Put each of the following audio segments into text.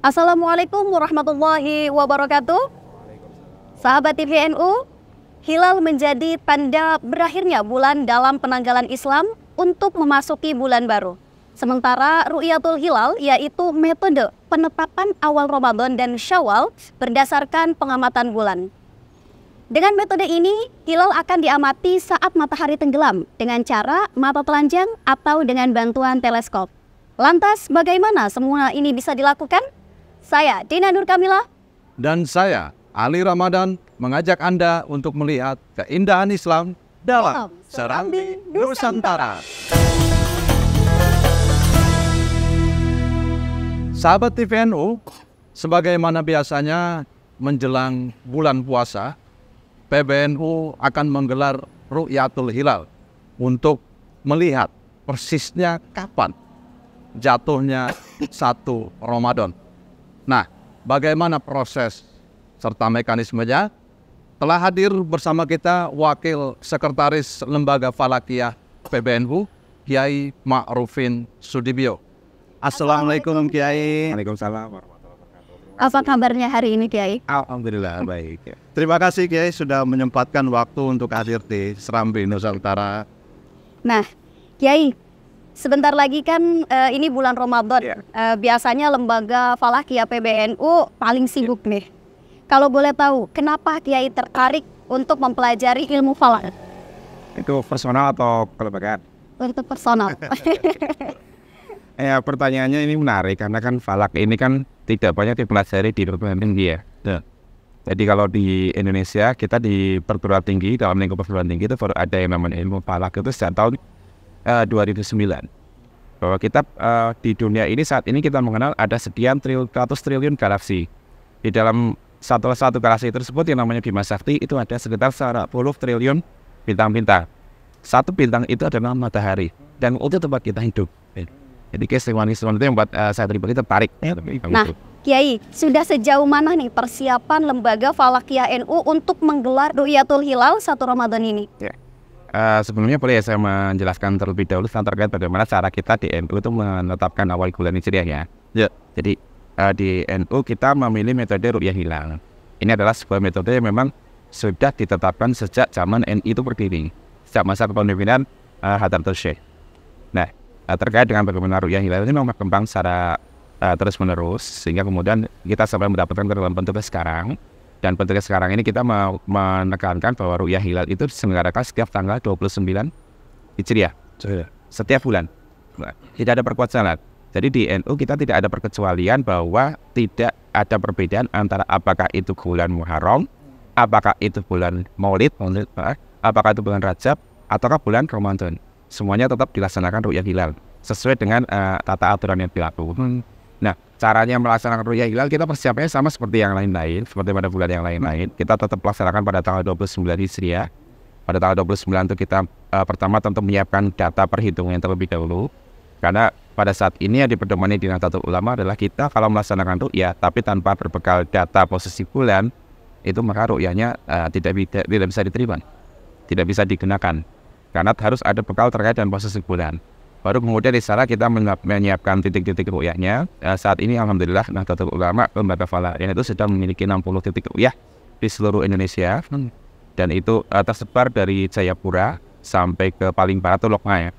Assalamualaikum warahmatullahi wabarakatuh. Sahabat TVNU, hilal menjadi tanda berakhirnya bulan dalam penanggalan Islam untuk memasuki bulan baru. Sementara ru'yatul hilal yaitu metode penetapan awal Ramadan dan Syawal berdasarkan pengamatan bulan. Dengan metode ini, hilal akan diamati saat matahari tenggelam dengan cara mata telanjang atau dengan bantuan teleskop. Lantas bagaimana semua ini bisa dilakukan? Saya Dina Nur Kamila dan saya Ali Ramadan mengajak Anda untuk melihat keindahan Islam dalam Serambi Nusantara. Sahabat TVNU, sebagaimana biasanya menjelang bulan puasa, PBNU akan menggelar Ru'yatul Hilal untuk melihat persisnya kapan jatuhnya 1 Ramadan. Nah, bagaimana proses serta mekanismenya? Telah hadir bersama kita Wakil Sekretaris Lembaga Falakiyah PBNU, Kiai Ma'rufin Sudibyo. Assalamualaikum Kiai. Waalaikumsalam. Apa kabarnya hari ini, Kiai? Alhamdulillah baik. Terima kasih Kiai sudah menyempatkan waktu untuk hadir di Serambi Nusantara. Nah, Kiai, sebentar lagi kan ini bulan Ramadan. Biasanya lembaga Falakiyah PBNU paling sibuk nih. Kalau boleh tahu, kenapa Kiai tertarik untuk mempelajari ilmu falak? Itu personal atau kelembagaan? Untuk personal. Ya, pertanyaannya ini menarik karena kan falak ini kan tidak banyak dipelajari di perguruan tinggi ya. Jadi kalau di Indonesia kita di perguruan tinggi, dalam lingkup perguruan tinggi itu baru ada yang namanya ilmu falak itu sejak tahun 2009. Bahwa kita di dunia ini saat ini kita mengenal ada sekian ratus triliun galaksi. Di dalam satu galaksi tersebut yang namanya Bima Sakti itu ada sekitar 10 triliun bintang-bintang. Satu bintang itu adalah matahari dan itu tempat kita hidup. Jadi keistimewaan itu yang buat saya pribadi tertarik. Nah, Kiai, sudah sejauh mana nih persiapan lembaga Falakiyah NU untuk menggelar Ru'yatul Hilal 1 Ramadan ini? Sebelumnya boleh saya menjelaskan terlebih dahulu tentang terkait bagaimana cara kita di NU itu menetapkan awal bulan Hijriah ya. Jadi di NU kita memilih metode Ru'yah Hilal. Ini adalah sebuah metode yang memang sudah ditetapkan sejak zaman NI itu berdiri, sejak masa kepemimpinan Hadartul Syekh. Nah, terkait dengan bagaimana Ru'yah Hilal ini memang berkembang secara terus menerus sehingga kemudian kita sampai mendapatkan dalam bentuknya sekarang. Dan bentuknya sekarang ini kita menekankan bahwa Ru'yah Hilal itu diselenggarakan setiap tanggal 29 Hijriah setiap bulan. Tidak ada perkuatsalan. Jadi di NU kita tidak ada perkecualian bahwa tidak ada perbedaan antara apakah itu bulan Muharram, apakah itu bulan Maulid, apakah itu bulan Rajab, ataukah bulan Ramadan. Semuanya tetap dilaksanakan Ru'yah Hilal sesuai dengan tata aturan yang berlaku. Nah, caranya melaksanakan Ru'yah Hilal kita persiapannya sama seperti yang lain-lain, seperti pada bulan yang lain-lain. Kita tetap laksanakan pada tanggal 29 Hijriah. Pada tanggal 29 itu kita pertama tentu menyiapkan data perhitungan yang terlebih dahulu. Karena pada saat ini yang dipedomani di Nahdlatul Ulama adalah kita kalau melaksanakan ru'yah tapi tanpa berbekal data posisi bulan, itu maka ru'yahnya tidak bisa diterima, tidak bisa digunakan. Karena harus ada bekal terkait dengan posisi bulan. Baru kemudian di sana kita menyiapkan titik-titik ru'yahnya. Saat ini alhamdulillah Nahdlatul Ulama lembaga falakiyah itu sudah memiliki 60 titik ru'yah di seluruh Indonesia. Dan itu tersebar dari Jayapura sampai ke paling barat itu Lokma ya.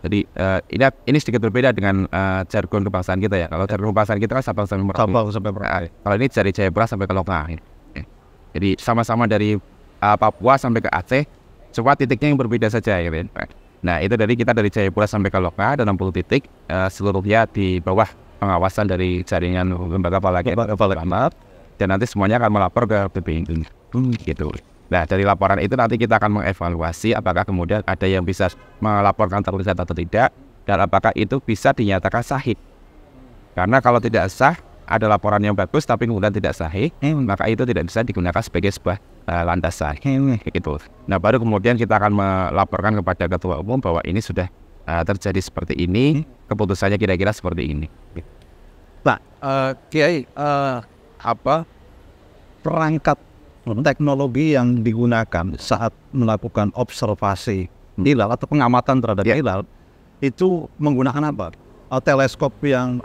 Jadi ini sedikit berbeda dengan jargon kebangsaan kita ya. Kalau jargon kebangsaan kita kan Sabang sampai Merauke. Kalau ini dari Jayapura sampai ke Lokma. Jadi sama-sama dari Papua sampai ke Aceh, cuma titiknya yang berbeda saja ya. Nah itu kita dari Jayapura sampai ke Lokma ada 60 titik, seluruhnya di bawah pengawasan dari jaringan lembaga falakiyah. Dan nanti semuanya akan melapor ke PBNU gitu. Nah dari laporan itu nanti kita akan mengevaluasi apakah kemudian ada yang bisa melaporkan terlihat atau tidak, dan apakah itu bisa dinyatakan sahih. Karena kalau tidak sah, ada laporan yang bagus tapi kemudian tidak sahih, maka itu tidak bisa digunakan sebagai sebuah landasan gitu. Nah baru kemudian kita akan melaporkan kepada Ketua Umum bahwa ini sudah terjadi seperti ini, keputusannya kira-kira seperti ini. Nah, Kiai, perangkat teknologi yang digunakan saat melakukan observasi hilal atau pengamatan terhadap hilal itu menggunakan apa? Teleskop yang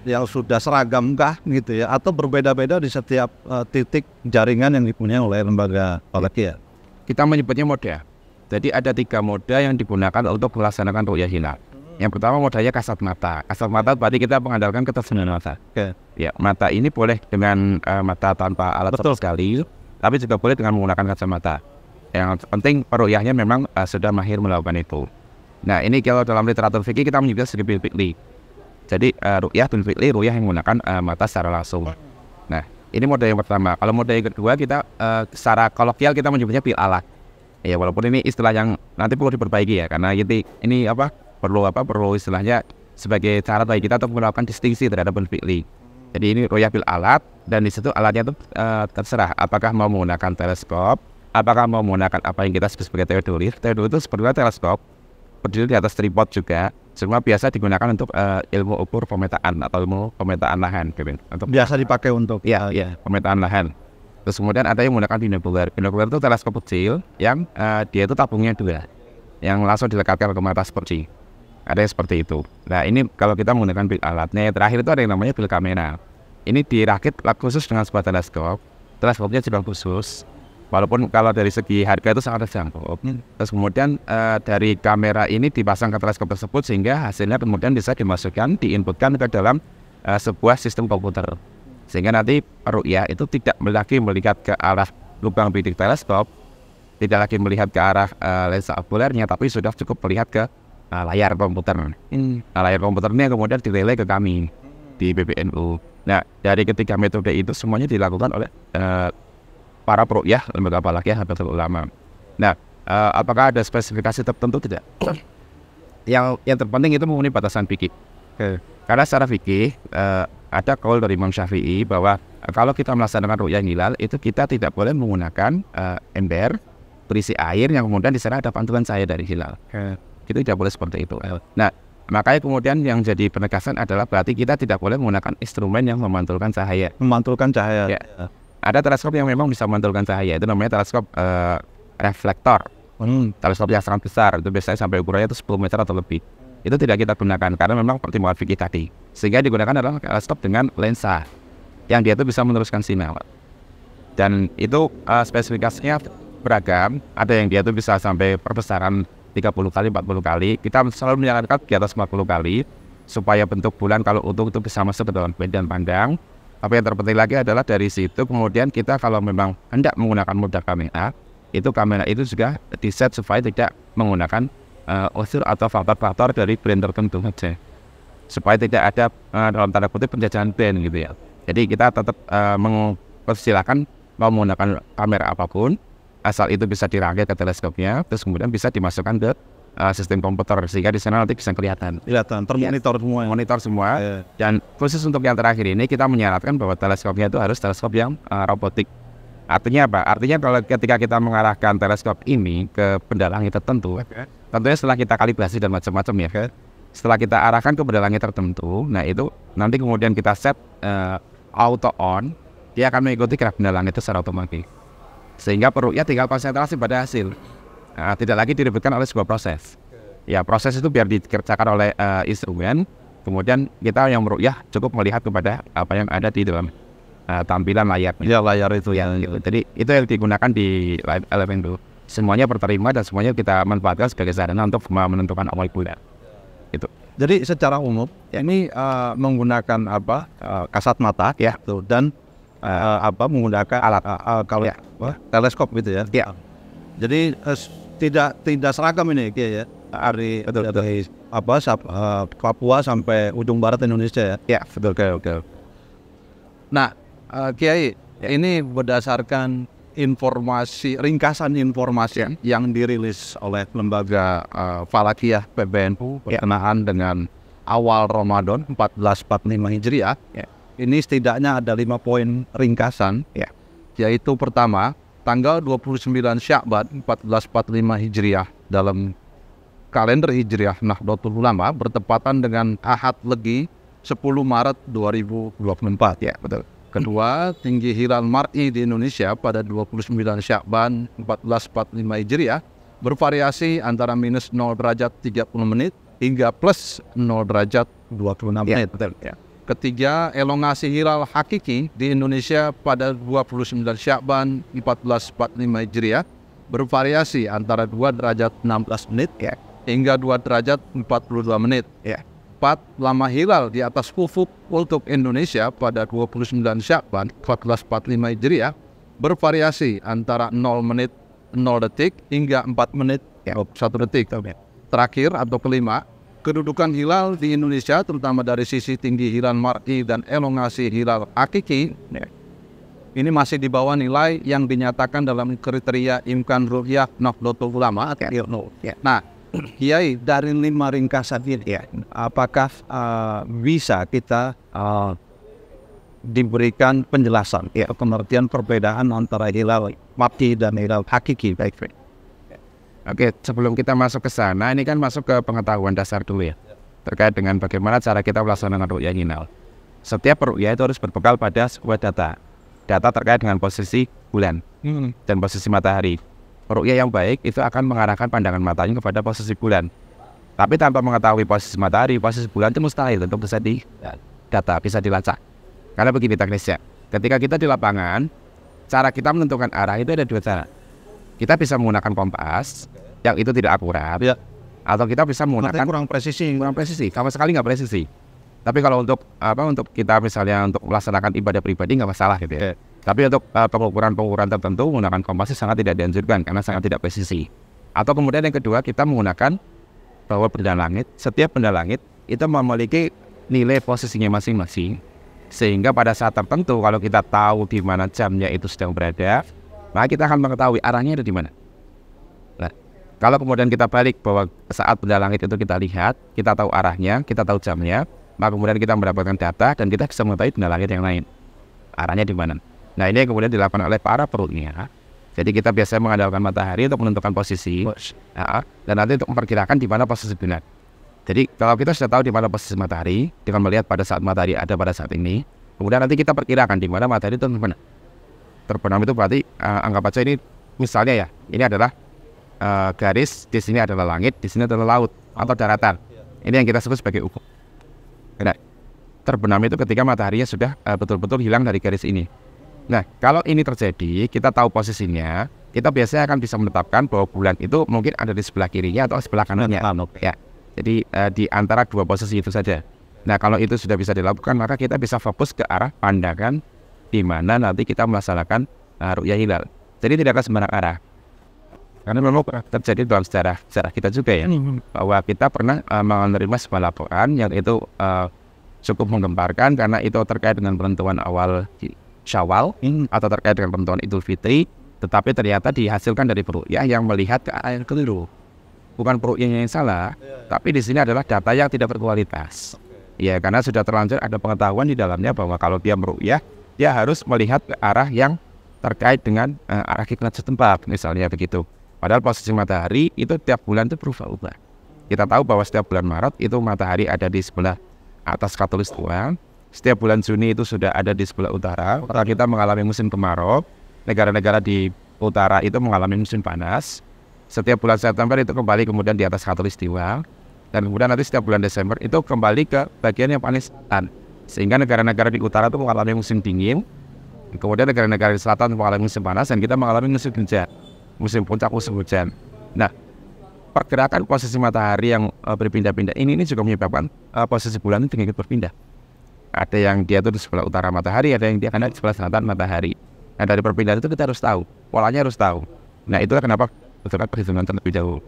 yang sudah seragamkah gitu ya, atau berbeda-beda di setiap titik jaringan yang dipunyai oleh lembaga falakiyah? Kita menyebutnya moda. Jadi ada 3 moda yang digunakan untuk melaksanakan ru'yah hilal. Yang pertama modanya kasat mata. Kasat mata berarti kita mengandalkan keterjemahan mata. Ya, mata ini boleh dengan mata tanpa alat sama sekali, tapi juga boleh dengan menggunakan kacamata. Yang penting ru'yahnya memang sudah mahir melakukan itu. Nah, ini kalau dalam literatur fikih kita menyebutnya sebagai bil fi'li. Jadi ru'yah bil fi'li, ru'yah yang menggunakan mata secara langsung. Nah, ini mode yang pertama. Kalau mode yang kedua kita secara kolokial kita menyebutnya bil alat. Ya, walaupun ini istilah yang nanti perlu diperbaiki ya, karena ini perlu istilahnya sebagai cara bagi kita untuk melakukan distingsi terhadap bil fi'li. Jadi ini ru'yah bil alat, dan di situ alatnya itu terserah apakah mau menggunakan teleskop, apakah mau menggunakan apa yang kita sebut sebagai teodolit. Teodolit itu sebenarnya teleskop berdiri di atas tripod juga, semua biasa digunakan untuk ilmu ukur pemetaan atau ilmu pemetaan lahan gitu. Untuk biasa dipakai untuk pemetaan lahan. Terus kemudian ada yang menggunakan binokular. Binokular itu teleskop kecil yang dia itu tabungnya 2, yang langsung dilekatkan ke mata seperti ada yang seperti itu. Nah, ini kalau kita menggunakan bil alatnya. Terakhir itu ada yang namanya bil kamera. Ini dirakit khusus dengan sebuah teleskop. Teleskopnya juga khusus. Walaupun kalau dari segi harga itu sangat terjangkau. Terus kemudian dari kamera ini dipasang ke teleskop tersebut sehingga hasilnya kemudian bisa dimasukkan, diinputkan ke dalam sebuah sistem komputer. Sehingga nanti ru'yah itu tidak lagi melihat ke arah lubang bidik teleskop, tidak lagi melihat ke arah lensa okulernya, tapi sudah cukup melihat ke layar komputer. Layar komputer ini kemudian direlay ke kami di PBNU. Nah, dari ketiga metode itu semuanya dilakukan oleh para peruqyah lembaga falakiyah Nahdlatul Ulama. Nah, apakah ada spesifikasi tertentu? Tidak. Yang terpenting itu memenuhi batasan fikih. Karena secara fikih ada kaul dari Imam Syafi'i bahwa kalau kita melaksanakan ru'yah hilal itu kita tidak boleh menggunakan ember berisi air yang kemudian di sana ada pantulan cahaya dari hilal. Itu tidak boleh seperti itu. Nah, makanya kemudian yang jadi penegasan adalah berarti kita tidak boleh menggunakan instrumen yang memantulkan cahaya. Memantulkan cahaya. Ya. Ada teleskop yang memang bisa memantulkan cahaya, itu namanya teleskop reflektor. Teleskop yang sangat besar, itu biasanya sampai ukurannya itu 10 meter atau lebih. Itu tidak kita gunakan karena memang pertimbangan fikih tadi. Sehingga digunakan adalah teleskop dengan lensa yang dia itu bisa meneruskan sinyal. Dan itu spesifikasinya beragam. Ada yang dia itu bisa sampai perbesaran 30 kali, 40 kali. Kita selalu menyarankan di atas 40 kali supaya bentuk bulan kalau utuh itu bisa masuk ke dalam medan pandang. Tapi yang terpenting lagi adalah dari situ kemudian kita kalau memang hendak menggunakan moda kamera itu juga diset supaya tidak menggunakan unsur atau faktor-faktor dari brand tertentu saja, supaya tidak ada dalam tanda kutip penjajahan brand gitu ya. Jadi kita tetap mempersilahkan mau menggunakan kamera apapun asal itu bisa dirangkai ke teleskopnya, terus kemudian bisa dimasukkan ke sistem komputer sehingga di sana nanti bisa kelihatan termonitor semua. Monitor semua. Dan khusus untuk yang terakhir ini kita menyarankan bahwa teleskopnya itu harus teleskop yang robotik. Artinya apa? Artinya kalau ketika kita mengarahkan teleskop ini ke benda langit tertentu, tentunya setelah kita kalibrasi dan macam-macam ya, setelah kita arahkan ke benda langit tertentu, nah itu nanti kemudian kita set auto on, dia akan mengikuti gerak benda langit itu secara otomatis. Sehingga peruqyah tinggal konsentrasi pada hasil. Tidak lagi diribetkan oleh sebuah proses. Ya, proses itu biar dikerjakan oleh instrumen. Kemudian kita yang meruqyah cukup melihat kepada apa yang ada di dalam tampilan layarnya. Ya, layar itu ya. Gitu. Jadi itu yang digunakan di elemen itu. Semuanya terterima dan semuanya kita manfaatkan sebagai sarana untuk menentukan awal bulan. Itu. Jadi secara umum ini menggunakan kasat mata ya, dan menggunakan alat teleskop gitu ya. Ya. Jadi tidak seragam ini ya. Dari Papua sampai ujung barat Indonesia ya. Ya, betul. Nah, Kiai, ini berdasarkan ringkasan informasi yang dirilis oleh lembaga falakiyah PBNU berkenaan dengan awal Ramadan 1445 Hijriah. Ini setidaknya ada 5 poin ringkasan, yaitu pertama, tanggal 29 Sya'ban 1445 Hijriah dalam kalender Hijriah Nahdlatul Ulama bertepatan dengan Ahad Legi 10 Maret 2024. Ya, betul. Kedua, tinggi hilal mar'i di Indonesia pada 29 Sya'ban 1445 Hijriah bervariasi antara minus 0 derajat 30 menit hingga plus 0 derajat 26 menit. Betul. Ya. Ketiga, elongasi hilal hakiki di Indonesia pada 29 Sya'ban 1445 Hijriah bervariasi antara 2 derajat 16 menit hingga 2 derajat 42 menit. 4. Lama hilal di atas ufuk untuk Indonesia pada 29 Sya'ban 1445 Hijriah bervariasi antara 0 menit 0 detik hingga 4 menit 1 detik. Terakhir atau kelima, kedudukan hilal di Indonesia terutama dari sisi tinggi hilal mar'i dan elongasi hilal hakiki ini masih di bawah nilai yang dinyatakan dalam kriteria imkan ru'yah Nahdlatul Ulama. Nah, Kiai, dari 5 ringkasan ini apakah bisa kita diberikan penjelasan pengertian perbedaan antara hilal mar'i dan hilal hakiki? Baik. Oke, sebelum kita masuk ke sana, ini kan masuk ke pengetahuan dasar dulu ya, terkait dengan bagaimana cara kita melaksanakan ru'yah hilal. Setiap ru'yah itu harus berbekal pada sebuah data terkait dengan posisi bulan dan posisi matahari. Ru'yah yang baik itu akan mengarahkan pandangan matanya kepada posisi bulan. Tapi tanpa mengetahui posisi matahari, posisi bulan itu mustahil untuk bisa di data, bisa dilacak. Karena begini teknisnya, ketika kita di lapangan, cara kita menentukan arah itu ada 2 cara. Kita bisa menggunakan kompas yang itu tidak akurat, atau kita bisa menggunakan kurang presisi, sama sekali nggak presisi. Tapi kalau untuk untuk kita misalnya untuk melaksanakan ibadah pribadi nggak masalah gitu ya. Tapi untuk pengukuran tertentu menggunakan kompas sangat tidak dianjurkan karena sangat tidak presisi. Atau kemudian yang kedua, kita menggunakan bahwa benda langit, setiap benda langit itu memiliki nilai posisinya masing-masing, sehingga pada saat tertentu kalau kita tahu di mana jamnya itu sedang berada, maka kita akan mengetahui arahnya ada di mana. Nah, kalau kemudian kita balik bahwa saat benda langit itu kita lihat, kita tahu arahnya, kita tahu jamnya, maka kemudian kita mendapatkan data dan kita bisa mengetahui benda langit yang lain arahnya di mana. Nah, ini yang kemudian dilakukan oleh para peru'yah. Jadi kita biasanya mengandalkan matahari untuk menentukan posisi, dan nanti untuk memperkirakan di mana posisi bulan. Jadi kalau kita sudah tahu di mana posisi matahari, dengan melihat pada saat matahari ada pada saat ini, kemudian nanti kita perkirakan di mana matahari itu terbenam itu berarti anggap aja ini misalnya ya, ini adalah garis, di sini adalah langit, di sini adalah laut atau daratan. Ini yang kita sebut sebagai ufuk. Nah, terbenam itu ketika mataharinya sudah betul-betul hilang dari garis ini. Nah, kalau ini terjadi, kita tahu posisinya, kita biasanya akan bisa menetapkan bahwa bulan itu mungkin ada di sebelah kirinya atau sebelah kanannya. Ya, jadi di antara 2 posisi itu saja. Nah, kalau itu sudah bisa dilakukan, maka kita bisa fokus ke arah pandangan di mana nanti kita melaksanakan ru'yah hilal. Jadi tidak akan sembarang arah. Karena memang terjadi dalam sejarah kita juga ya, bahwa kita pernah menerima sebuah laporan yang itu cukup menggemparkan karena itu terkait dengan penentuan awal Syawal atau terkait dengan penentuan Idul Fitri, tetapi ternyata dihasilkan dari peru'yah yang melihat ke arah yang keliru. Bukan peru'yahnya yang salah, tapi di sini adalah data yang tidak berkualitas. Ya, karena sudah terlanjur ada pengetahuan di dalamnya bahwa kalau dia meru'yah, dia harus melihat ke arah yang terkait dengan arah kiblat setempat, misalnya begitu. Padahal posisi matahari itu tiap bulan itu berubah-ubah. Kita tahu bahwa setiap bulan Maret itu matahari ada di sebelah atas khatulistiwa. Setiap bulan Juni itu sudah ada di sebelah utara. Karena kita mengalami musim kemarau, negara-negara di utara itu mengalami musim panas. Setiap bulan September itu kembali kemudian di atas khatulistiwa. Dan kemudian nanti setiap bulan Desember itu kembali ke bagian yang paling selatan. Sehingga negara-negara di utara itu mengalami musim dingin, kemudian negara-negara di selatan mengalami musim panas, dan kita mengalami musim hujan, musim puncak musim hujan. Nah, pergerakan posisi matahari yang berpindah-pindah ini juga menyebabkan posisi bulan itu ikut berpindah. Ada yang dia itu di sebelah utara matahari, ada yang dia di sebelah selatan matahari. Nah, dari perpindahan itu kita harus tahu, polanya harus tahu. Nah, itulah kenapa perhitungan terlebih dahulu.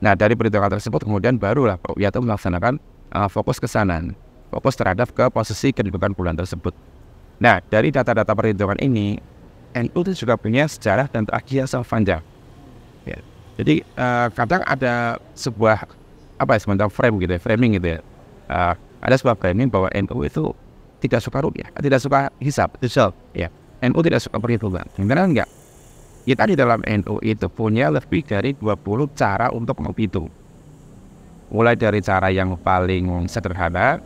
Nah, dari perhitungan tersebut kemudian barulah ru'yah itu melaksanakan fokus ke sana, fokus terhadap ke posisi kedudukan bulan tersebut. Nah, dari data-data perhitungan ini, NU itu juga punya sejarah dan tradisi yang sangat panjang. Ya. Jadi kadang ada sebuah semacam framing gitu ya. Ada sebuah framing bahwa NU itu tidak suka ru'yah, tidak suka hisab. Ya. NU tidak suka perhitungan. Karena enggak. Kita di dalam NU itu punya lebih dari 20 cara untuk menghitung. Mulai dari cara yang paling sederhana,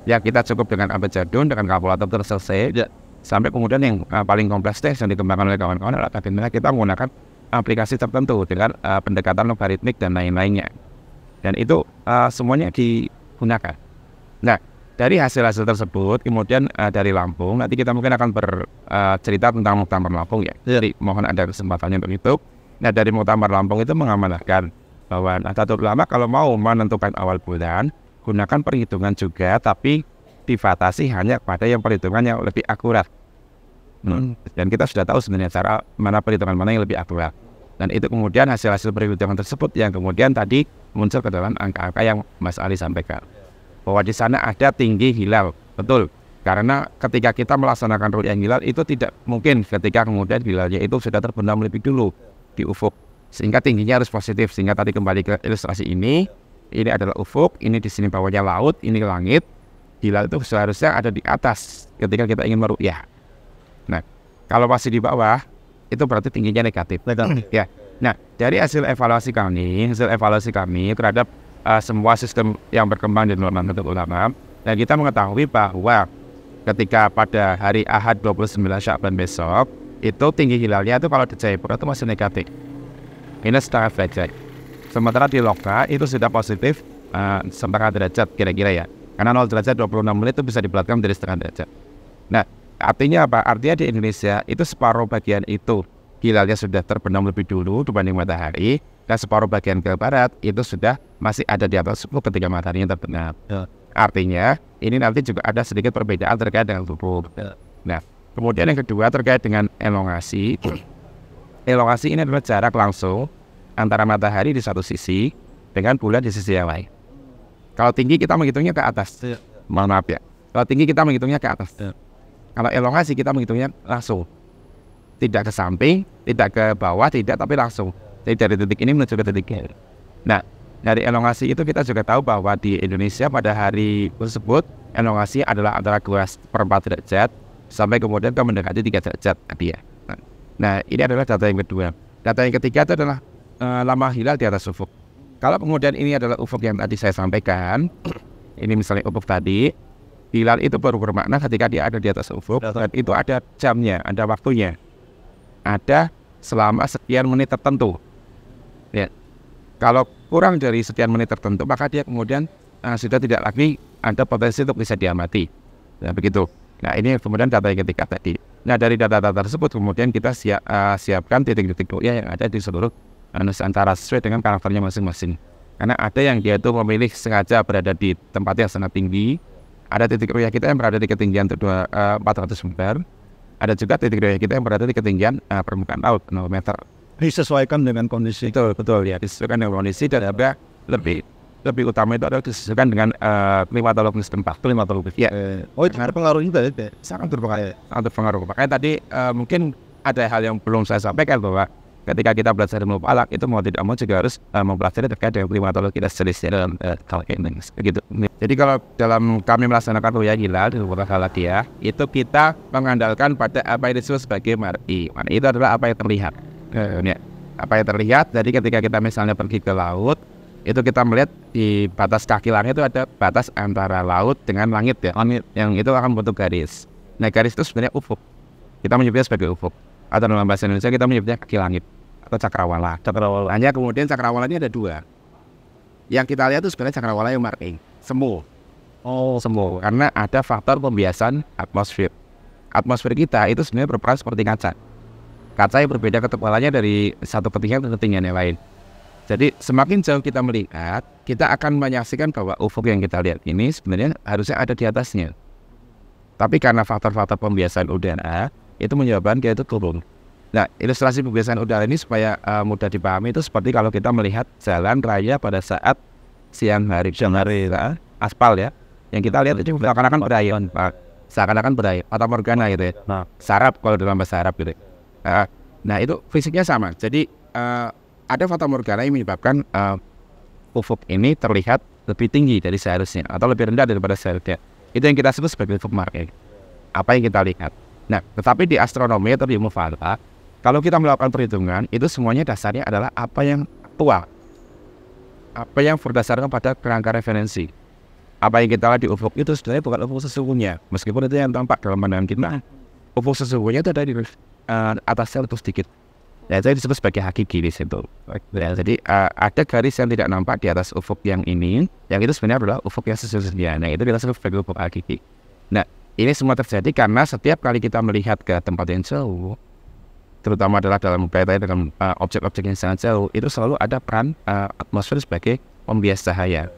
ya kita cukup dengan abjadun, dengan kalkulator selesai, sampai kemudian yang paling kompleks yang dikembangkan oleh kawan-kawan adalah bagaimana kita menggunakan aplikasi tertentu dengan pendekatan logaritmik dan lain-lainnya. Dan itu semuanya digunakan. Nah, dari hasil-hasil tersebut, kemudian dari Lampung, nanti kita mungkin akan bercerita tentang Muktamar Lampung ya. Jadi mohon ada kesempatannya untuk itu. Nah dari Muktamar Lampung itu mengamanahkan bahwa Nahdlatul Ulama kalau mau menentukan awal bulan, gunakan perhitungan juga, tapi dibatasi hanya pada yang perhitungan yang lebih akurat. Dan kita sudah tahu sebenarnya cara mana perhitungan mana yang lebih akurat. Dan itu kemudian hasil-hasil perhitungan tersebut yang kemudian tadi muncul ke dalam angka-angka yang Mas Ali sampaikan. Bahwa di sana ada tinggi hilal, betul. Karena ketika kita melaksanakan ru'yah hilal itu tidak mungkin ketika kemudian hilalnya itu sudah terbenam lebih dulu di ufuk. Sehingga tingginya harus positif. Sehingga tadi kembali ke ilustrasi ini adalah ufuk, ini di sini bawahnya laut, ini langit. Hilal itu seharusnya ada di atas ketika kita ingin meru'yah. Nah, kalau masih di bawah, itu berarti tingginya negatif. Ya. Nah, dari hasil evaluasi kami terhadap semua sistem yang berkembang di Nahdlatul Ulama, dan kita mengetahui bahwa ketika pada hari Ahad 29 Sya'ban besok, itu tinggi hilalnya itu kalau di Jayapura itu masih negatif. Minus setengah derajat. Sementara di Loka itu sudah positif setengah derajat kira-kira ya. Karena 0 derajat 26 menit itu bisa dibulatkan menjadi setengah derajat. Nah, artinya apa? Artinya di Indonesia itu separuh bagian itu hilalnya sudah terbenam lebih dulu dibanding matahari, dan separuh bagian ke barat itu sudah masih ada di atas ufuk ketika mataharinya terbenam. Artinya ini nanti juga ada sedikit perbedaan terkait dengan ufuk. Nah, kemudian yang kedua terkait dengan elongasi. Elongasi ini adalah jarak langsung antara matahari di satu sisi dengan bulan di sisi yang lain. Kalau tinggi kita menghitungnya ke atas. Mohon maaf ya. Kalau tinggi kita menghitungnya ke atas. Kalau elongasi kita menghitungnya langsung. Tidak ke samping, tidak ke bawah, tidak, tapi langsung. Jadi dari titik ini menuju ke titik ini. Nah, dari elongasi itu kita juga tahu bahwa di Indonesia pada hari tersebut elongasi adalah antara 2/4 derajat sampai kemudian ke mendekati 3 derajat tadi ya. Nah, ini adalah data yang kedua. Data yang ketiga itu adalah lama hilal di atas ufuk. Kalau kemudian ini adalah ufuk yang tadi saya sampaikan, ini misalnya ufuk tadi, hilal itu baru bermakna ketika dia ada di atas ufuk, dan itu ada jamnya, ada waktunya. Ada selama sekian menit tertentu. Ya. Kalau kurang dari sekian menit tertentu, maka dia kemudian sudah tidak lagi ada potensi untuk bisa diamati. Nah, begitu. Nah, ini kemudian data yang ketiga tadi. Nah, dari data-data tersebut kemudian kita siapkan titik-titik ru'yah yang ada di seluruh Nusantara sesuai dengan karakternya masing-masing. Karena ada yang dia itu memilih sengaja berada di tempat yang sangat tinggi. Ada titik ru'yah kita yang berada di ketinggian 400 meter. Ada juga titik ru'yah kita yang berada di ketinggian permukaan laut 0 meter. Disesuaikan dengan kondisi. Betul ya, disesuaikan dengan kondisi, dan juga lebih utama itu adalah disesuaikan dengan klimatologi setempat. Ya. Oh, itu berpengaruh juga ya? Sangat berpengaruh. Makanya tadi mungkin ada hal yang belum saya sampaikan bahwa ketika kita belajar ilmu falak itu mau tidak mau juga harus mempelajari terkait dengan klimatologi dan sejenisnya dalam begitu. Jadi kalau dalam kami melaksanakan ru'yah hilal di beberapa falakiyah itu kita mengandalkan pada apa yang disebut sebagai mar'i. Mar'i itu adalah apa yang terlihat. Apa yang terlihat. Jadi ketika kita misalnya pergi ke laut, itu kita melihat di batas kaki langit itu ada batas antara laut dengan langit ya. Yang itu akan membentuk garis. Nah, garis itu sebenarnya ufuk. Kita menyebutnya sebagai ufuk. Atau dalam bahasa Indonesia kita menyebutnya kaki langit atau cakrawala. Hanya kemudian cakrawala ini ada dua. Yang kita lihat itu sebenarnya cakrawala yang marking, semu. Semu. Karena ada faktor pembiasan atmosfer. Atmosfer kita itu sebenarnya berperan seperti kaca. Kaca yang berbeda ketebalannya dari satu ketinggian ke ketinggian yang lain. Jadi semakin jauh kita melihat, kita akan menyaksikan bahwa ufuk yang kita lihat ini sebenarnya harusnya ada di atasnya. Tapi karena faktor-faktor pembiasaan udara itu menyebabkan kita itu turun. Nah, ilustrasi pembiasaan udara ini supaya mudah dipahami itu seperti kalau kita melihat jalan raya pada saat siang hari aspal ya. Yang kita lihat itu seakan-akan berayon, seakan-akan berayon, fata morgana gitu ya. Sarap kalau dalam bahasa Arab gitu. Nah, itu fisiknya sama. Jadi ada fata morgana yang menyebabkan ufuk ini terlihat lebih tinggi dari seharusnya atau lebih rendah daripada seharusnya. Itu yang kita sebut sebagai ufuk marking. Apa yang kita lihat. Nah, tetapi di astronomi atau di ilmu falak, kalau kita melakukan perhitungan, itu semuanya dasarnya adalah apa yang aktual. Apa yang berdasarkan pada kerangka referensi. Apa yang kita lihat di ufuk itu sebenarnya bukan ufuk sesungguhnya. Meskipun itu yang tampak dalam pandangan kita, ufuk sesungguhnya itu ada di atasnya itu sedikit. Ya, itu disebut sebagai hakiki di situ. Ya, jadi ada garis yang tidak nampak di atas ufuk yang ini, yang itu sebenarnya adalah ufuk yang sesungguhnya. Nah, itu disebut sebagai ufuk hakiki. Nah, ini semua terjadi karena setiap kali kita melihat ke tempat yang jauh, terutama adalah dalam kaitannya dengan objek-objek yang sangat jauh, itu selalu ada peran atmosfer sebagai pembias cahaya.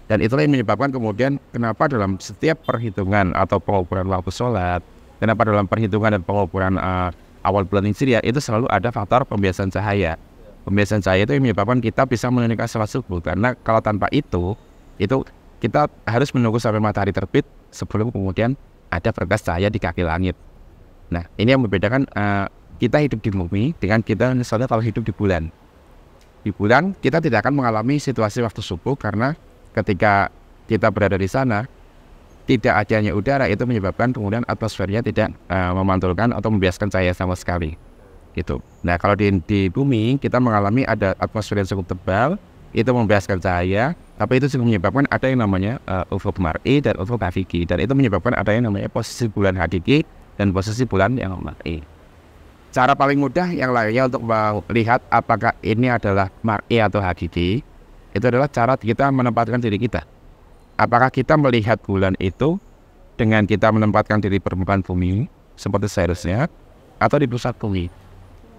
Dan itulah yang menyebabkan kemudian kenapa dalam setiap perhitungan atau pengukuran waktu sholat, kenapa dalam perhitungan dan pengukuran awal bulan Hijriah itu selalu ada faktor pembiasan cahaya. Pembiasan cahaya itu yang menyebabkan kita bisa menunaikan sholat subuh. Karena kalau tanpa itu kita harus menunggu sampai matahari terbit sebelum kemudian ada berkas cahaya di kaki langit. Nah, ini yang membedakan kita hidup di bumi dengan kita misalnya kalau hidup di bulan. Di bulan kita tidak akan mengalami situasi waktu subuh karena ketika kita berada di sana tidak adanya udara itu menyebabkan kemudian atmosfernya tidak memantulkan atau membiaskan cahaya sama sekali. Gitu. Nah, kalau di bumi kita mengalami ada atmosfer yang cukup tebal, itu membiaskan cahaya, tapi itu juga menyebabkan ada yang namanya ufuk mar'i dan ufuk hakiki, dan itu menyebabkan ada yang namanya posisi bulan hakiki dan posisi bulan yang mar'i. Cara paling mudah yang lainnya untuk melihat apakah ini adalah mar'i atau hakiki, itu adalah cara kita menempatkan diri kita. Apakah kita melihat bulan itu dengan kita menempatkan diri permukaan bumi seperti seharusnya atau di pusat bumi?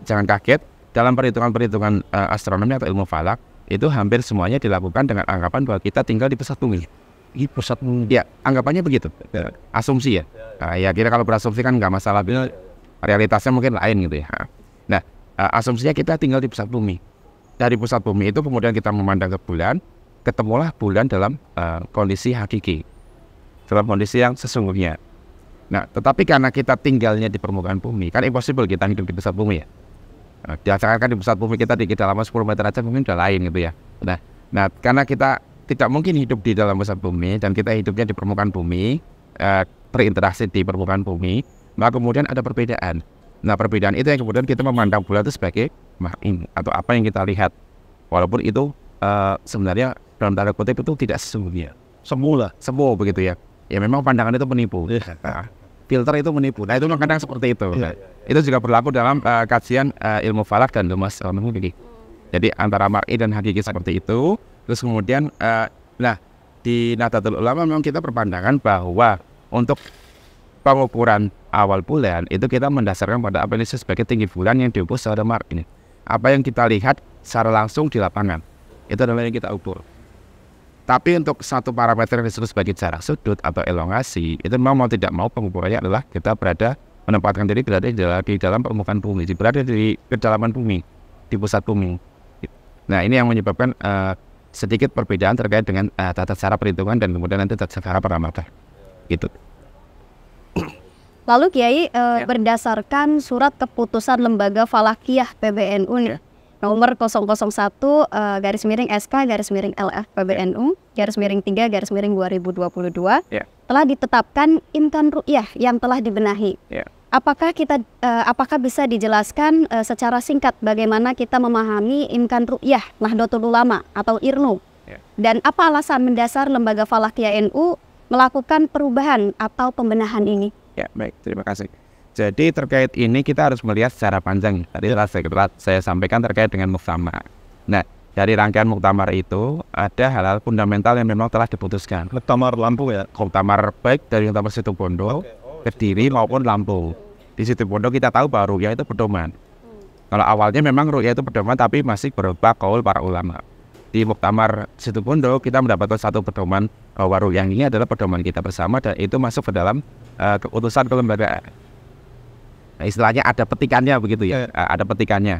Jangan kaget, dalam perhitungan-perhitungan astronomi atau ilmu falak itu hampir semuanya dilakukan dengan anggapan bahwa kita tinggal di pusat bumi. Di pusat bumi? Ya, anggapannya begitu. Asumsi ya. Ya kira kalau berasumsi kan nggak masalah. Realitasnya mungkin lain gitu ya. Nah, asumsinya kita tinggal di pusat bumi. Dari pusat bumi itu kemudian kita memandang ke bulan, ketemulah bulan dalam kondisi hakiki, dalam kondisi yang sesungguhnya. Nah, tetapi karena kita tinggalnya di permukaan bumi, kan impossible kita hidup di pusat bumi ya. Diasalkan di pusat bumi kita di kedalaman 10 meter aja mungkin udah lain gitu ya. Nah, karena kita tidak mungkin hidup di dalam pusat bumi dan kita hidupnya di permukaan bumi, berinteraksi di permukaan bumi, maka kemudian ada perbedaan. Nah, perbedaan itu yang kemudian kita memandang bulan itu sebagai mar'i atau apa yang kita lihat, walaupun itu sebenarnya dalam tanda kutip itu tidak sesungguhnya. Semu begitu ya. Ya memang pandangan itu menipu. Filter itu menipu. Nah, itu kadang seperti itu. Itu juga berlaku dalam kajian ilmu falak dan ilmu astronomi. Jadi antara mar'i dan hakiki seperti itu. Terus kemudian di Nahdlatul Ulama memang kita berpandangan bahwa untuk pengukuran awal bulan itu kita mendasarkan pada apa yang disebut sebagai tinggi bulan yang diukur secara mar'i. Apa yang kita lihat secara langsung di lapangan itu adalah yang kita ukur. Tapi untuk satu parameter yang disebut sebagai jarak sudut atau elongasi, itu mau tidak mau pengukurannya adalah kita menempatkan diri berada di dalam permukaan bumi, berada di kedalaman bumi, di pusat bumi. Nah, ini yang menyebabkan sedikit perbedaan terkait dengan tata cara perhitungan dan kemudian nanti tata cara parameter. Gitu. Lalu Kiai, berdasarkan surat keputusan Lembaga Falakiyah PBNU nih, nomor 001/SK/LF PBNU /3/2022 telah ditetapkan imkan ru'yah yang telah dibenahi. Apakah bisa dijelaskan secara singkat bagaimana kita memahami imkan ru'yah Nahdlatul Ulama atau IRNU? Dan apa alasan mendasar Lembaga Falakiyah NU melakukan perubahan atau pembenahan ini? Ya, baik, terima kasih. Jadi terkait ini kita harus melihat secara panjang. Tadi saya sampaikan terkait dengan muktamar. Nah, dari rangkaian muktamar itu ada hal-hal fundamental yang memang telah diputuskan. Muktamar Lampung ya? Muktamar baik dari Muktamar Situbondo, Kediri maupun Lampung. Di Situbondo kita tahu bahwa ru'yah itu pedoman. Kalau awalnya memang ru'yah itu pedoman tapi masih berupa qaul para ulama. Di Muktamar Situbondo kita mendapatkan satu pedoman bahwa ru'yah ini adalah pedoman kita bersama dan itu masuk ke dalam keputusan kelembagaan. Nah, istilahnya ada petikannya begitu ya, ada petikannya.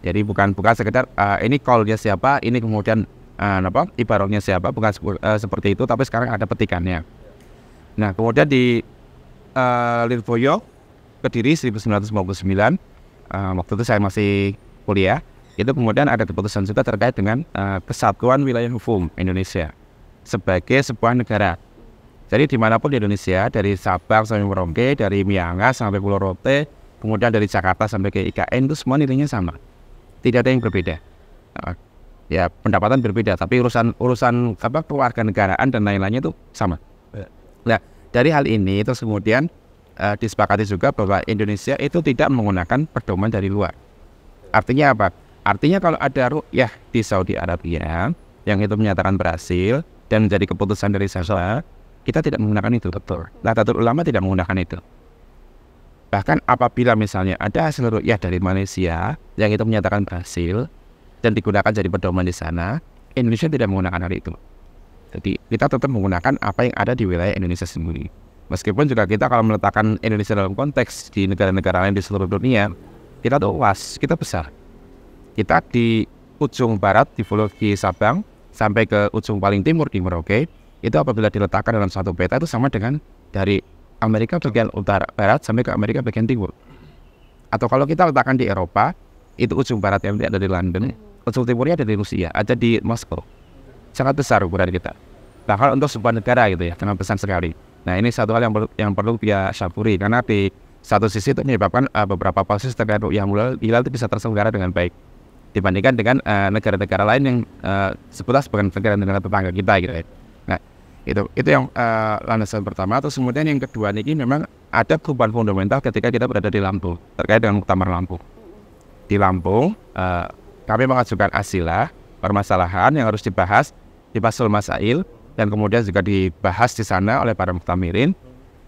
Jadi bukan sekedar ini call-nya siapa, ini kemudian ibaratnya siapa, bukan seperti itu, tapi sekarang ada petikannya. Nah, kemudian di Lirboyo Kediri 1999, waktu itu saya masih kuliah, itu kemudian ada keputusan juga terkait dengan kesatuan wilayah hukum Indonesia sebagai sebuah negara. Jadi dimanapun di Indonesia, dari Sabang sampai Merauke, dari Miangas sampai Pulau Rote, kemudian dari Jakarta sampai ke IKN itu semua nilainya sama, tidak ada yang berbeda. Ya pendapatan berbeda, tapi urusan kewarganegaraan dan lain-lainnya itu sama. Nah, dari hal ini terus kemudian disepakati juga bahwa Indonesia itu tidak menggunakan pedoman dari luar. Artinya apa? Artinya kalau ada ru'yah di Saudi Arabia yang itu menyatakan berhasil dan menjadi keputusan dari Syariah, kita tidak menggunakan itu. Betul. Nahdlatul Ulama tidak menggunakan itu. Bahkan apabila misalnya ada hasil ru'yah dari Malaysia yang itu menyatakan berhasil dan digunakan jadi pedoman di sana, Indonesia tidak menggunakan hal itu. Jadi kita tetap menggunakan apa yang ada di wilayah Indonesia sendiri. Meskipun juga kita kalau meletakkan Indonesia dalam konteks di negara-negara lain di seluruh dunia, kita tuh luas, kita besar. Kita di ujung barat di Pulau Sabang sampai ke ujung paling timur di Merauke, itu apabila diletakkan dalam satu peta itu sama dengan dari Amerika bagian utara barat sampai ke Amerika bagian timur. Atau kalau kita letakkan di Eropa, itu ujung barat yang ada di London, ujung timurnya ada di Rusia, ada di Moskow. Sangat besar ukuran kita. Nah kalau untuk sebuah negara gitu ya, sangat besar sekali. Nah ini satu hal yang perlu dia syukuri, karena di satu sisi itu menyebabkan beberapa proses terkait ru'yah hilal itu bisa terselenggara dengan baik dibandingkan dengan negara-negara lain yang sebutlah sebagai negara-negara tetangga kita gitu ya. Nah itu yang landasan pertama. Terus kemudian yang kedua ini memang ada perubahan fundamental ketika kita berada di Lampung terkait dengan Muktamar Lampung. Di Lampung kami mengajukan asilah permasalahan yang harus dibahas di Basul Masail dan kemudian juga dibahas di sana oleh para muktamirin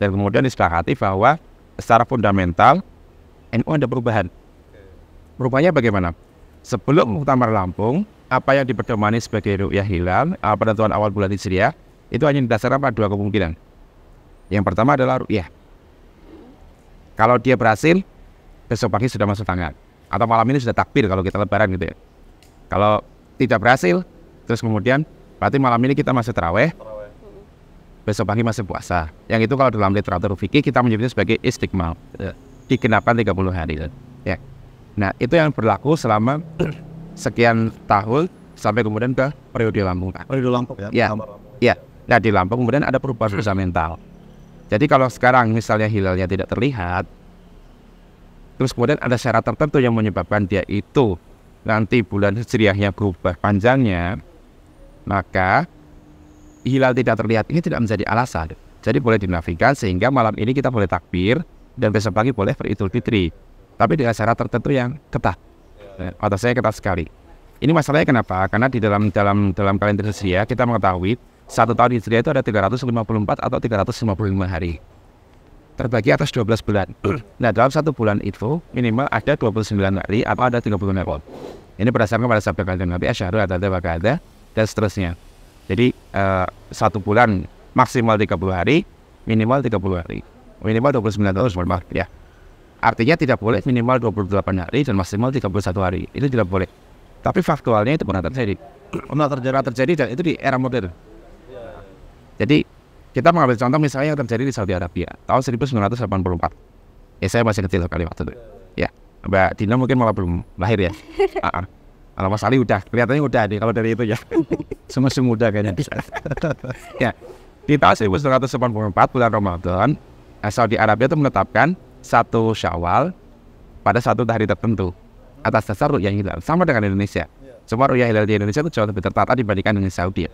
dan kemudian disepakati bahwa secara fundamental NU ada perubahan. Perubahannya bagaimana? Sebelum Muktamar Lampung, apa yang dipedomani sebagai ru'yah hilal penentuan awal bulan Hijriah itu hanya didasarkan pada dua kemungkinan. Yang pertama adalah ru'yah. Kalau dia berhasil, besok pagi sudah masuk tangan. Atau malam ini sudah takbir kalau kita lebaran gitu ya. Kalau tidak berhasil, terus kemudian berarti malam ini kita masih taraweh, besok pagi masih puasa. Yang itu kalau dalam literatur fikih kita menyebutnya sebagai istiqmal, digenapkan 30 hari. Ya. Nah itu yang berlaku selama sekian tahun sampai kemudian ke periode Lampung. Periode Lampung ya? Ya. Ya. Nah di Lampung kemudian ada perubahan fundamental. Jadi kalau sekarang misalnya hilalnya tidak terlihat, terus kemudian ada syarat tertentu yang menyebabkan dia itu nanti bulan Hijriahnya berubah panjangnya, maka hilal tidak terlihat ini tidak menjadi alasan. Jadi boleh dinafikan sehingga malam ini kita boleh takbir dan besok pagi boleh beridul fitri. Tapi dengan syarat tertentu yang ketat. Atau saya ketat sekali. Ini masalahnya kenapa? Karena di dalam kalender Hijriah kita mengetahui satu tahun Hijriah itu ada 354 atau 355 hari. Terbagi atas 12 bulan. Nah dalam satu bulan itu minimal ada 29 hari atau ada 30 hari. Ini berdasarkan pada sabda kanjeng Nabi asyhadu an la ilaha illallah dan seterusnya. Jadi satu bulan maksimal 30 hari, minimal 30 hari. Minimal 29 tahun mohon ya. Artinya tidak boleh minimal 28 hari dan maksimal 31 hari. Itu tidak boleh. Tapi faktualnya itu pernah terjadi. Pernah terjadi dan itu di era modern. Jadi kita mengambil contoh misalnya yang terjadi di Saudi Arabia tahun 1984. Ya saya masih kecil sekali waktu itu. Ya, Mbak Dina mungkin malah belum lahir ya. Kalau Mas Ali udah, kelihatannya udah nih kalau dari itu ya. Masih muda kayaknya. Ya, di tahun 1984 bulan Ramadan, Saudi Arabia itu menetapkan satu Syawal pada satu hari tertentu atas dasar ru'yah hilal, sama dengan Indonesia. Cuma ru'yah hilal di Indonesia itu jauh lebih tertata dibandingkan dengan Saudi.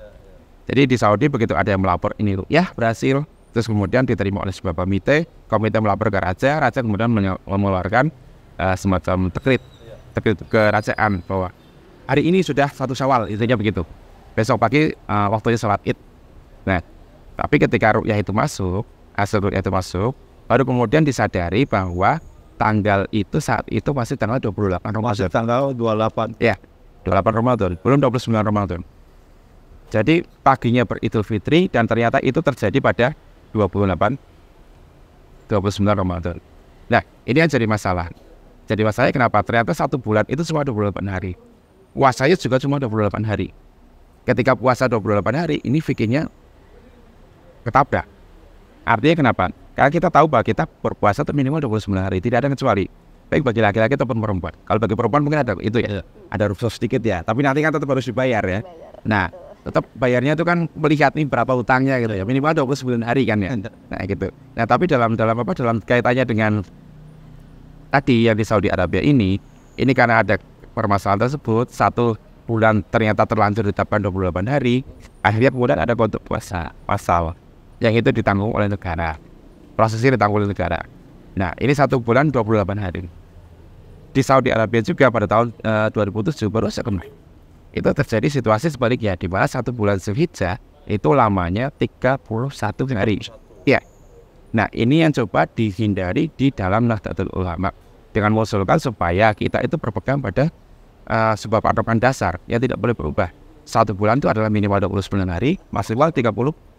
Jadi di Saudi begitu ada yang melapor ini ru'yah berhasil, terus kemudian diterima oleh sebuah komite melapor ke raja kemudian mengeluarkan semacam dekret kerajaan bahwa hari ini sudah satu Syawal, intinya begitu. Besok pagi waktunya sholat Id. Nah, tapi ketika ru'yah itu masuk, hasil ru'yah itu masuk, baru kemudian disadari bahwa tanggal itu saat itu masih tanggal 28 Ramadan. Masih tanggal 28. Ya, 28 Ramadan, belum 29 Ramadan. Jadi paginya beridul fitri dan ternyata itu terjadi pada 29 Ramadan. Nah, ini yang jadi masalah. Jadi masalahnya kenapa? Ternyata satu bulan itu cuma 28 hari. Puasanya juga cuma 28 hari. Ketika puasa 28 hari, ini fikirnya ketabrak. Artinya kenapa? Karena kita tahu bahwa kita berpuasa itu minimal 29 hari, tidak ada kecuali. Baik bagi laki-laki ataupun perempuan. Kalau bagi perempuan mungkin ada itu ya, ada rukhsah sedikit ya. Tapi nanti kan tetap harus dibayar ya. Nah, tetap bayarnya itu kan melihat nih berapa utangnya gitu ya. Minimal 29 hari kan ya. Nah gitu. Nah tapi dalam kaitannya dengan tadi yang di Saudi Arabia ini karena ada permasalahan tersebut, satu bulan ternyata terlanjur ditetapkan 28 hari, akhirnya kemudian ada kodok puasa pasal yang itu ditanggung oleh negara. Prosesnya ditanggung oleh negara. Nah, ini satu bulan 28 hari. di Saudi Arabia juga pada tahun 2007 baru saja kemarin itu terjadi situasi sebaliknya, di mana 1 bulan Zulhijjah itu lamanya 31 hari. Ya. Nah, ini yang coba dihindari di dalam Nahdlatul Ulama dengan mengusulkan supaya kita itu berpegang pada sebuah patokan dasar yang tidak boleh berubah. 1 bulan itu adalah minimal 29 hari, maksimal 30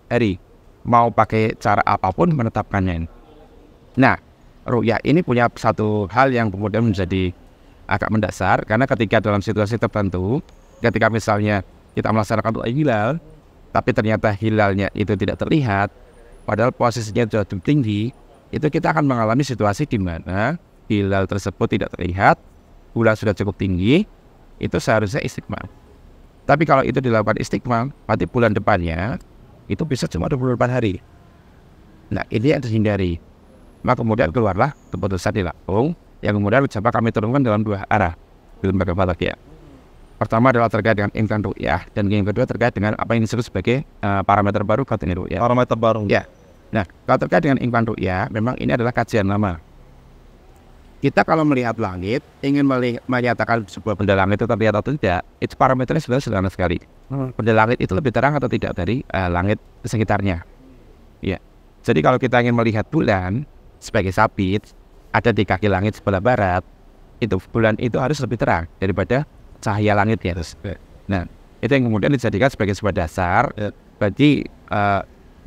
hari. Mau pakai cara apapun menetapkannya. Nah, ru'yah ini punya satu hal yang kemudian menjadi agak mendasar, karena ketika dalam situasi tertentu, ketika misalnya kita melaksanakan ru'yah hilal, tapi ternyata hilalnya itu tidak terlihat, padahal posisinya jauh lebih tinggi, itu kita akan mengalami situasi di mana hilal tersebut tidak terlihat, bulan sudah cukup tinggi, itu seharusnya istiqmal. Tapi kalau itu dilakukan istiqmal, berarti bulan depannya itu bisa cuma 24 hari. Nah, ini yang dihindari. Maka kemudian keluarlah keputusan di Lampung yang kemudian coba kami turunkan dalam 2 arah di lembaga falakiyah. Pertama adalah terkait dengan imkan ru'yah, dan yang kedua terkait dengan apa yang disebut sebagai parameter baru batini ru'yah. Parameter baru. Ya. Nah, kalau terkait dengan imkan ru'yah, memang ini adalah kajian lama. Kita kalau melihat langit, ingin menyatakan sebuah benda langit itu terlihat atau tidak, itu parameternya sebenarnya sederhana sekali. Benda langit itu lebih terang atau tidak dari langit sekitarnya. Ya. Jadi kalau kita ingin melihat bulan sebagai sabit ada di kaki langit sebelah barat, itu bulan itu harus lebih terang daripada cahaya langit ya. Nah, itu yang kemudian dijadikan sebagai sebuah dasar bagi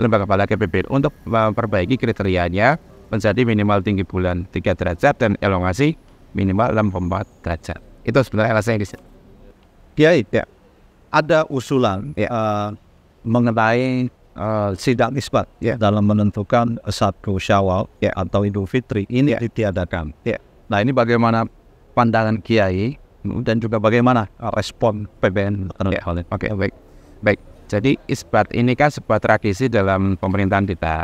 lembaga falakiyah PBNU untuk memperbaiki kriterianya menjadi minimal tinggi bulan 3 derajat dan elongasi minimal 6,4 derajat. Itu sebenarnya alasannya di sini. Kiai, ya, ada usulan mengenai sidang isbat dalam menentukan 1 Syawal atau Idul Fitri ini ditiadakan. Nah, ini bagaimana pandangan Kiai dan juga bagaimana respon PBN terhadap hal ini? Oke, baik. Jadi isbat ini kan sebuah tradisi dalam pemerintahan kita.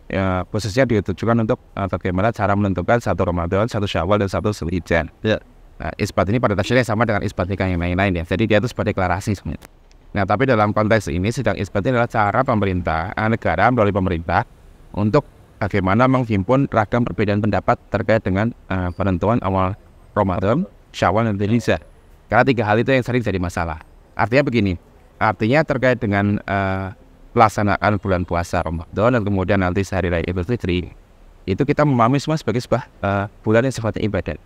Ya, khususnya ditujukan untuk bagaimana cara menentukan 1 Ramadan, 1 Syawal, dan 1 Zulhijjah. Nah, isbat ini pada dasarnya sama dengan isbat nikah yang lain-lain ya. Jadi dia itu sebuah deklarasi sebenarnya. Nah, tapi dalam konteks ini sidang isbat ini adalah cara pemerintah, negara melalui pemerintah untuk bagaimana menghimpun ragam perbedaan pendapat terkait dengan penentuan awal Ramadan, Syawal, dan Zulhijjah. Karena 3 hal itu yang sering jadi masalah. Artinya begini, artinya terkait dengan pelaksanaan bulan puasa Ramadan dan kemudian nanti sehari raya Idul Fitri, itu kita memahami semua sebagai sebuah bulan yang sifatnya ibadat.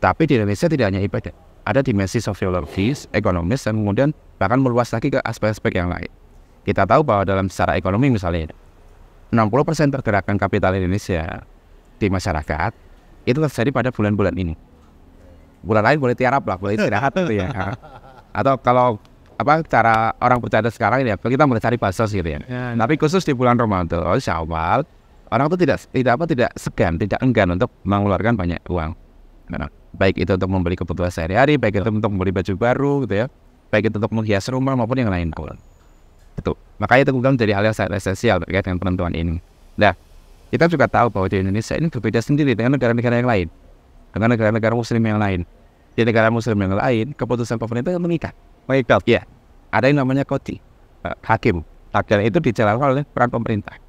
Tapi di Indonesia tidak hanya ibadat, ada dimensi sosiologis, ekonomis, dan kemudian bahkan meluas lagi ke aspek-aspek yang lain. Kita tahu bahwa dalam secara ekonomi misalnya 60% pergerakan kapital Indonesia di masyarakat itu terjadi pada bulan-bulan ini. Bulan lain boleh tiarap lah, boleh istirahat gitu ya. Atau kalau cara orang bercanda sekarang ini ya, kita boleh cari basos gitu ya. Tapi khusus di bulan Ramadan, Syawal, orang itu tidak segan, tidak enggan untuk mengeluarkan banyak uang. Nah, baik itu untuk membeli kebutuhan sehari-hari, baik itu untuk membeli baju baru gitu ya, baik itu untuk menghias rumah maupun yang lain. Itu. Makanya itu kemudian menjadi hal yang sangat esensial terkait dengan penentuan ini. Nah, kita juga tahu bahwa di Indonesia ini berbeda sendiri dengan negara-negara yang lain, dengan negara-negara Muslim yang lain. Di negara Muslim yang lain, keputusan pemerintah yang mengikat. Ya, ada yang namanya qadhi, hakim. Dan itu dijalankan oleh peran pemerintah.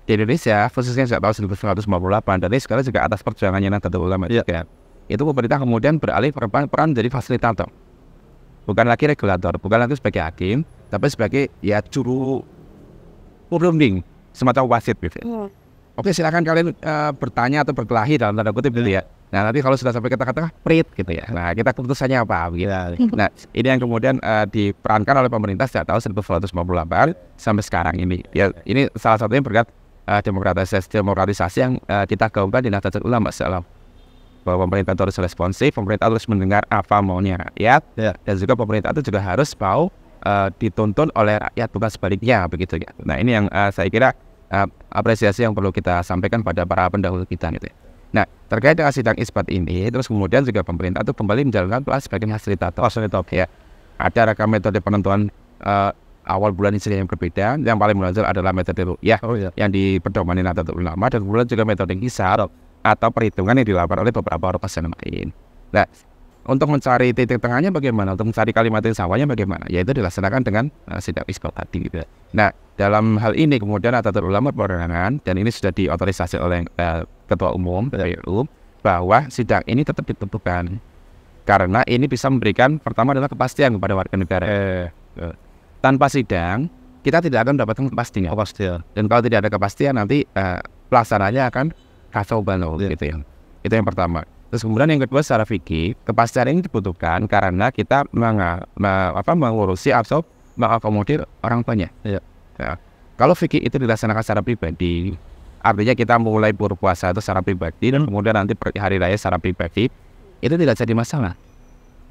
Di Indonesia, khususnya sejak tahun 1958, dan ini sekarang juga atas perjuangannya Nahdlatul Ulama juga, itu pemerintah kemudian beralih peran jadi fasilitator. Bukan lagi regulator, bukan lagi sebagai hakim, tapi sebagai ya juru pembimbing, semacam wasit gitu. Oke, silakan kalian bertanya atau berkelahi dalam tanda kutip gitu ya. Nah, nanti kalau sudah sampai kata-kata prit gitu ya. Nah, kita keputusannya apa begitu. Nah, ini yang kemudian diperankan oleh pemerintah sejak tahun 1958 sampai sekarang ini. Ya, ini salah satunya berkat demokratisasi yang kita gaungkan di Nahdlatul Ulama Islam. Bahwa pemerintah itu harus responsif, pemerintah harus mendengar apa maunya rakyat, dan juga pemerintah itu juga harus mau dituntun oleh rakyat, bukan sebaliknya begitu ya. Nah, ini yang saya kira apresiasi yang perlu kita sampaikan pada para pendahulu kita gitu ya. Nah, terkait dengan sidang isbat ini, terus kemudian juga pemerintah itu kembali menjalankan peran sebagai fasilitator ya. Ada ragam metode penentuan awal bulan Hijriah yang berbeda. Yang paling menonjol adalah metode ru'yah yang dipedomani Nahdlatul Ulama, dan kemudian juga metode hisab atau perhitungan yang dilakukan oleh beberapa ormas yang lain. Nah, untuk mencari titik tengahnya bagaimana? Untuk mencari kalimat yang samanya bagaimana? Yaitu dilaksanakan dengan sidang isbat tadi gitu. Nah, dalam hal ini kemudian Nahdlatul Ulama berpandangan, dan ini sudah diotorisasi oleh Ketua Umum PBNU, bahwa sidang ini tetap dibutuhkan karena ini bisa memberikan pertama adalah kepastian kepada warga negara. Tanpa sidang kita tidak akan mendapatkan kepastian. Dan kalau tidak ada kepastian nanti pelaksananya akan kacau balau gitu ya. Itu yang pertama. Terus kemudian yang kedua secara fikih kepastian ini dibutuhkan karena kita mengurusi atau mengakomodir orang banyak. Nah, kalau fikih itu dilaksanakan secara pribadi, artinya kita mulai berpuasa itu secara pribadi dan kemudian nanti hari raya secara pribadi, itu tidak jadi masalah.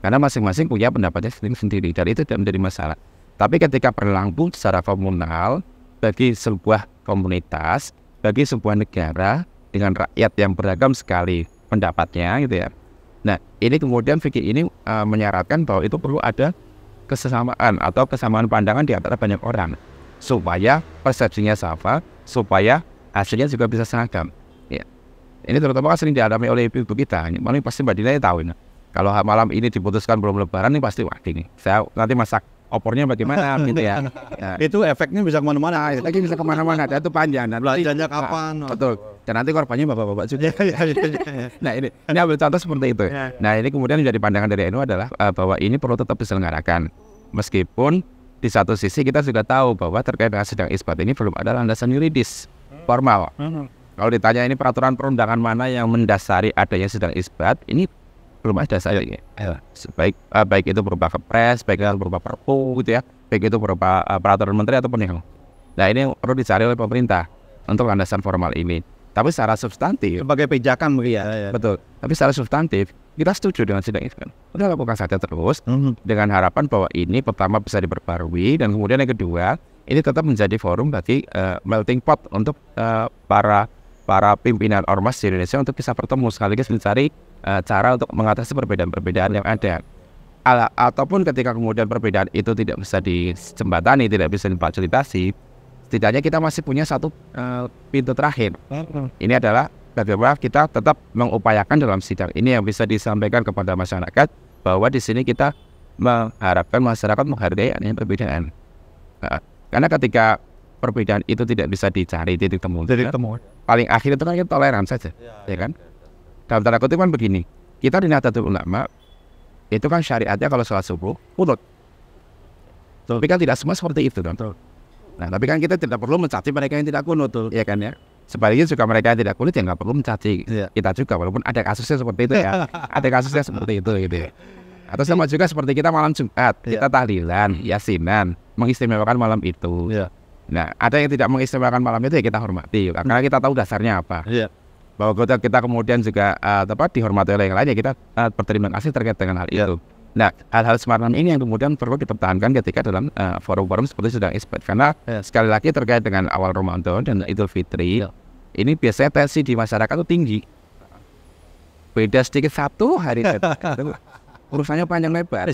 Karena masing-masing punya pendapatnya sendiri dan itu tidak menjadi masalah. Tapi ketika berlangsung secara komunal bagi sebuah komunitas, bagi sebuah negara dengan rakyat yang beragam sekali pendapatnya gitu ya. Nah, ini kemudian fikih ini menyarankan bahwa itu perlu ada kesesamaan atau kesamaan pandangan di antara banyak orang supaya persepsinya sama, supaya hasilnya juga bisa seragam. Ya. Ini terutama kan sering dialami oleh ibu kita. Malah pasti Mbak Dina tahu. Nah, kalau malam ini diputuskan belum lebaran ini pasti wah ini. Saya nanti masak opornya bagaimana gitu ya. Nah, itu efeknya bisa kemana-mana. Lagi bisa kemana-mana. Dan itu panjang. Dan belanjanya kapan? Betul. Dan nanti korbannya bapak-bapak juga. Nah ini ambil contoh seperti itu. Nah ini kemudian menjadi pandangan dari NU adalah bahwa ini perlu tetap diselenggarakan. Meskipun di satu sisi kita sudah tahu bahwa terkait dengan sidang isbat ini belum ada landasan yuridis formal. Kalau ditanya ini peraturan perundangan mana yang mendasari adanya sidang isbat, ini belum ada dasarnya. Baik itu berupa kepres, baik itu berupa perpu gitu ya, baik itu berupa peraturan menteri ataupun yang. Nah ini yang perlu dicari oleh pemerintah untuk landasan formal ini. Tapi secara substantif sebagai pijakan begitu ya. Betul. Tapi secara substantif kita setuju dengan sidang isbat. Kita lakukan saja terus dengan harapan bahwa ini pertama bisa diperbarui dan kemudian yang kedua ini tetap menjadi forum bagi melting pot untuk para pimpinan ormas di Indonesia untuk bisa bertemu sekaligus mencari cara untuk mengatasi perbedaan-perbedaan yang ada. Ataupun ketika kemudian perbedaan itu tidak bisa dijembatani, tidak bisa difasilitasi, setidaknya kita masih punya satu pintu terakhir. Ini adalah bagaimana kita tetap mengupayakan dalam sidang ini yang bisa disampaikan kepada masyarakat bahwa di sini kita mengharapkan masyarakat menghargai adanya perbedaan. Karena ketika perbedaan itu tidak bisa dicari titik temu, paling akhir itu kan kita toleran saja, ya kan? Dalam tanda kutip kan begini, kita di Nahdlatul Ulama itu kan syariatnya kalau sholat subuh kunut. Tapi kan tidak semua seperti itu, kan? Nah, tapi kan kita tidak perlu mencaci mereka yang tidak kunut, ya kan ya. Sebaliknya juga mereka yang tidak kunut ya nggak perlu mencaci kita juga, walaupun ada kasusnya seperti itu ya, ada kasusnya seperti itu gitu ya. Atau sama juga seperti kita malam Jumat, kita tahlilan, yasinan, mengistimewakan malam itu. Nah, ada yang tidak mengistimewakan malam itu ya kita hormati, karena kita tahu dasarnya apa. Bahwa kita kemudian juga dihormati oleh yang lain ya kita berterima kasih terkait dengan hal itu. Nah, hal-hal semacam ini yang kemudian perlu dipertahankan ketika dalam forum-forum seperti sidang isbat. Karena sekali lagi terkait dengan awal Ramadan dan Idul Fitri, ini biasanya tensi di masyarakat itu tinggi. Beda sedikit satu hari urusannya panjang lebar.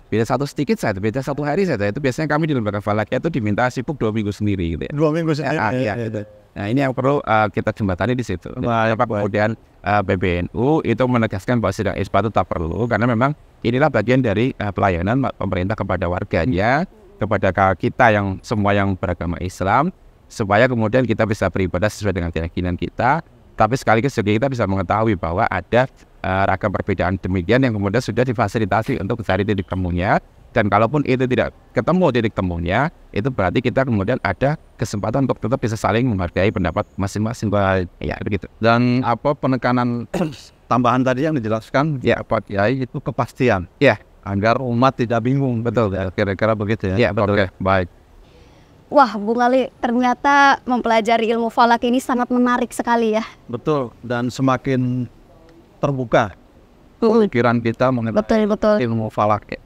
Beda satu hari saja itu biasanya kami di lembaga Falakiyah itu diminta sibuk 2 minggu sendiri gitu ya. 2 minggu sendiri. Gitu. Nah ini yang perlu kita jembatani di situ. Kemudian PBNU itu menegaskan bahwa sidang isbat itu tak perlu karena memang inilah bagian dari pelayanan pemerintah kepada warganya, kepada kita yang semua yang beragama Islam, supaya kemudian kita bisa beribadah sesuai dengan keyakinan kita. Tapi sekaligus juga kita bisa mengetahui bahwa ada ragam perbedaan demikian yang kemudian sudah difasilitasi untuk mencari titik temunya. Dan kalaupun itu tidak ketemu titik temunya, itu berarti kita kemudian ada kesempatan untuk tetap bisa saling menghargai pendapat masing-masing. Ya begitu. Dan apa penekanan tambahan tadi yang dijelaskan Pak Kiai itu kepastian. Ya, agar umat tidak bingung. Betul. Kira-kira begitu ya. Ya betul. Oke, baik. Wah, Bung Ali, ternyata mempelajari ilmu falak ini sangat menarik sekali ya. Betul, dan semakin terbuka pikiran kita mengenai ilmu falak.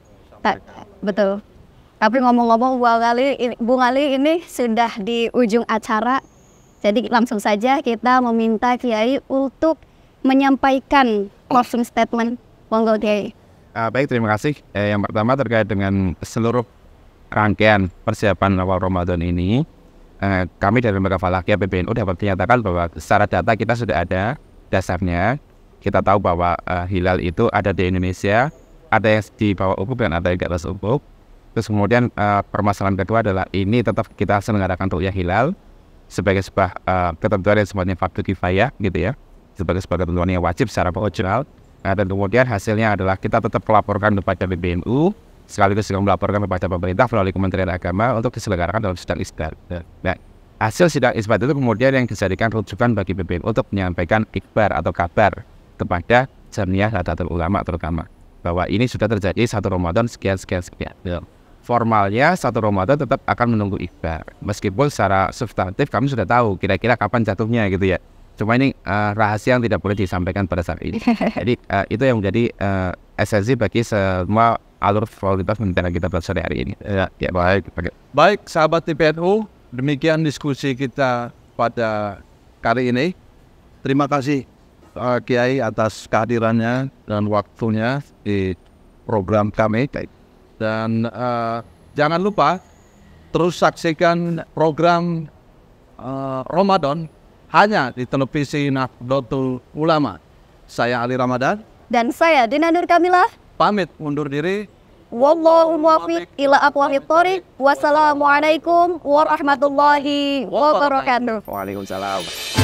Betul. Tapi ngomong-ngomong Bung Ali ini sudah di ujung acara. Jadi langsung saja kita meminta Kiai untuk menyampaikan closing statement. Monggo Kiai. Baik, terima kasih. Yang pertama terkait dengan seluruh rangkaian persiapan awal Ramadan ini, kami dari Lembaga Falakiyah PBNU dapat menyatakan bahwa secara data kita sudah ada dasarnya. Kita tahu bahwa hilal itu ada di Indonesia, ada yang di bawah ufuk dan ada yang di atas ufuk. Terus kemudian permasalahan kedua adalah ini tetap kita selenggarakan ru'yah hilal sebagai sebuah ketentuan yang sifatnya fardu kifayah gitu ya. sebagai ketentuan yang wajib secara proporsional. Dan kemudian hasilnya adalah kita tetap melaporkan kepada PBNU, sekaligus juga melaporkan kepada pemerintah melalui Kementerian Agama untuk diselenggarakan dalam sidang isbat. Nah, hasil sidang isbat itu kemudian yang dijadikan rujukan bagi PBNU untuk menyampaikan ikhbar atau kabar kepada Jamiah Nahdlatul Ulama terutama, bahwa ini sudah terjadi 1 Ramadan sekian. Formalnya 1 Ramadan tetap akan menunggu ikhbar, meskipun secara substantif kami sudah tahu kira-kira kapan jatuhnya gitu ya. Cuma ini rahasia yang tidak boleh disampaikan pada saat ini. Jadi itu yang menjadi esensi bagi semua alur prioritas pembicaraan kita pada sore hari ini. Ya, baik sahabat TPNU, demikian diskusi kita pada kali ini. Terima kasih Kiai atas kehadirannya dan waktunya di program kami. Dan jangan lupa terus saksikan program Ramadan hanya di televisi Nahdlatul Ulama. Saya Ali Ramadan Dan saya Dina Nur Kamilah. Pamit undur diri. Wallahu muwaffiq ila aqwamit thoriq. Wassalamualaikum warahmatullahi wabarakatuh. Waalaikumsalam.